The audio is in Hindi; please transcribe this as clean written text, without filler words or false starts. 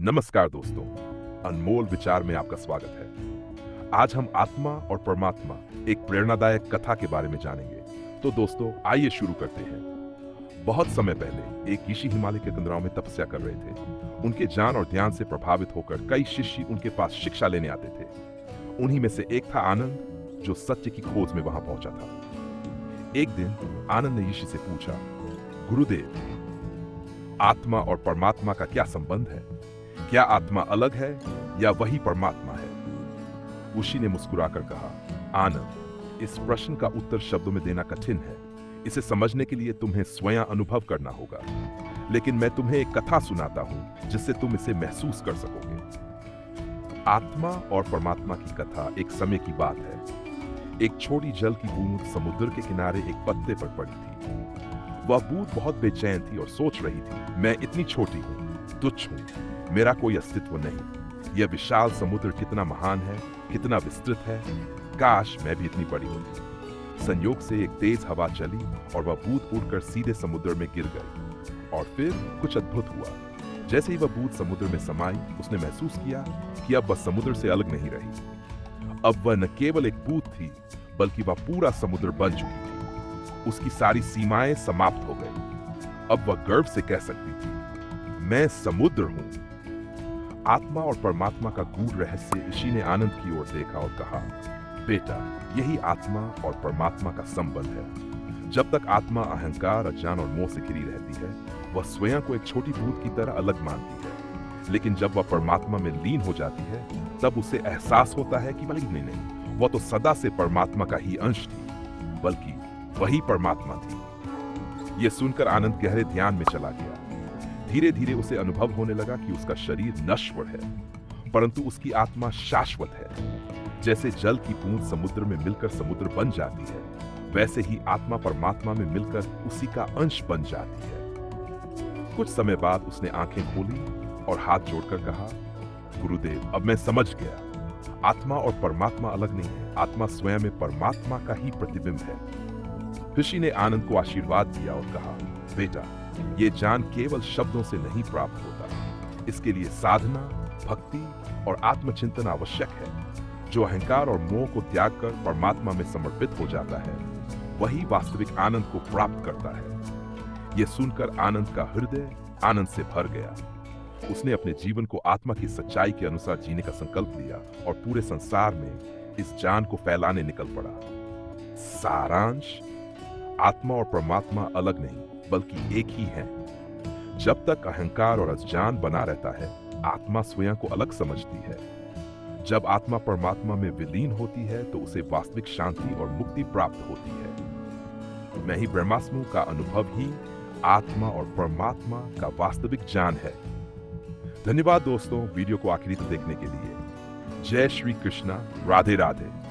नमस्कार दोस्तों, अनमोल विचार में आपका स्वागत है। आज हम आत्मा और परमात्मा एक प्रेरणादायक कथा के बारे में जानेंगे। तो दोस्तों आइए शुरू करते हैं। बहुत समय पहले एक ऋषि हिमालय के तंद्राओं में तपस्या कर रहे थे। उनके ज्ञान और ध्यान से प्रभावित होकर कई शिष्य उनके पास शिक्षा लेने आते थे। उन्हीं में से एक था आनंद, जो सत्य की खोज में वहां पहुंचा था। एक दिन आनंद ने ऋषि से पूछा, गुरुदेव, आत्मा और परमात्मा का क्या संबंध है? क्या आत्मा अलग है या वही परमात्मा है? ऋषि ने मुस्कुराकर कहा, आनंद, इस प्रश्न का उत्तर शब्दों में देना कठिन है। इसे समझने के लिए तुम्हें स्वयं अनुभव करना होगा। लेकिन मैं तुम्हें एक कथा सुनाता हूं जिससे तुम इसे महसूस कर सकोगे। आत्मा और परमात्मा की कथा एक समय की बात है। एक छोटी जल की बूंद समुद्र के किनारे एक पत्ते पर पड़ी थी। वह बूंद बहुत बेचैन थी और सोच रही थी, मैं इतनी छोटी हूं, तुच्छ हूं, मेरा कोई अस्तित्व नहीं। यह विशाल समुद्र कितना महान है, कितना विस्तृत है। काश मैं भी इतनी बड़ी होती। संयोग से एक तेज हवा चली और वह बूंद उड़कर सीधे समुद्र में गिर गई। और फिर कुछ अद्भुत हुआ। जैसे ही वह बूंद समुद्र में समाई, उसने महसूस किया कि अब वह समुद्र से अलग नहीं रही। अब वह न केवल एक बूंद थी, बल्कि वह पूरा समुद्र बन चुकी थी। उसकी सारी सीमाएं समाप्त हो गई। अब वह गर्व से कह सकती थी, मैं समुद्र हूं। आत्मा और परमात्मा का गूढ़ रहस्य ऋषि ने आनंद की ओर देखा और कहा, बेटा, यही आत्मा और परमात्मा का संबंध है। जब तक आत्मा अहंकार, अज्ञान और मोह से घिरी रहती है, वह स्वयं को एक छोटी बूंद की तरह अलग मानती है। लेकिन जब वह परमात्मा में लीन हो जाती है, तब उसे एहसास होता है कि नहीं, वह तो सदा से परमात्मा का ही अंश थी, बल्कि वही परमात्मा थी। यह सुनकर आनंद गहरे ध्यान में चला गया। धीरे धीरे उसे अनुभव होने लगा कि उसका शरीर नश्वर है, परंतु उसकी आत्मा शाश्वत है। जैसे जल की बूंद समुद्र में मिलकर समुद्र बन जाती है, वैसे ही आत्मा परमात्मा में मिलकर उसी का अंश बन जाती है। कुछ समय बाद उसने आंखें खोली और हाथ जोड़कर कहा, गुरुदेव, अब मैं समझ गया। आत्मा और परमात्मा अलग नहीं है। आत्मा स्वयं में परमात्मा का ही प्रतिबिंब है। ऋषि ने आनंद को आशीर्वाद दिया और कहा, बेटा, ये ज्ञान केवल शब्दों से नहीं प्राप्त होता। इसके लिए साधना, भक्ति और आत्मचिंतन आवश्यक है। जो अहंकार और मोह को त्याग कर परमात्मा में समर्पित हो जाता है, वही वास्तविक आनंद को प्राप्त करता है। यह सुनकर आनंद का हृदय आनंद से भर गया। उसने अपने जीवन को आत्मा की सच्चाई के अनुसार जीने का संकल्प लिया और पूरे संसार में इस ज्ञान को फैलाने निकल पड़ा। सारांश, आत्मा और परमात्मा अलग नहीं, बल्कि एक ही है। जब तक अहंकार और अज्ञान बना रहता है, आत्मा स्वयं को अलग समझती है। जब आत्मा परमात्मा में विलीन होती है, तो उसे वास्तविक शांति और मुक्ति प्राप्त होती है। मैं ही ब्रह्मास्मि का अनुभव ही आत्मा और परमात्मा का वास्तविक ज्ञान है। धन्यवाद दोस्तों, वीडियो को आखिरी तक देखने के लिए। जय श्री कृष्णा, राधे राधे।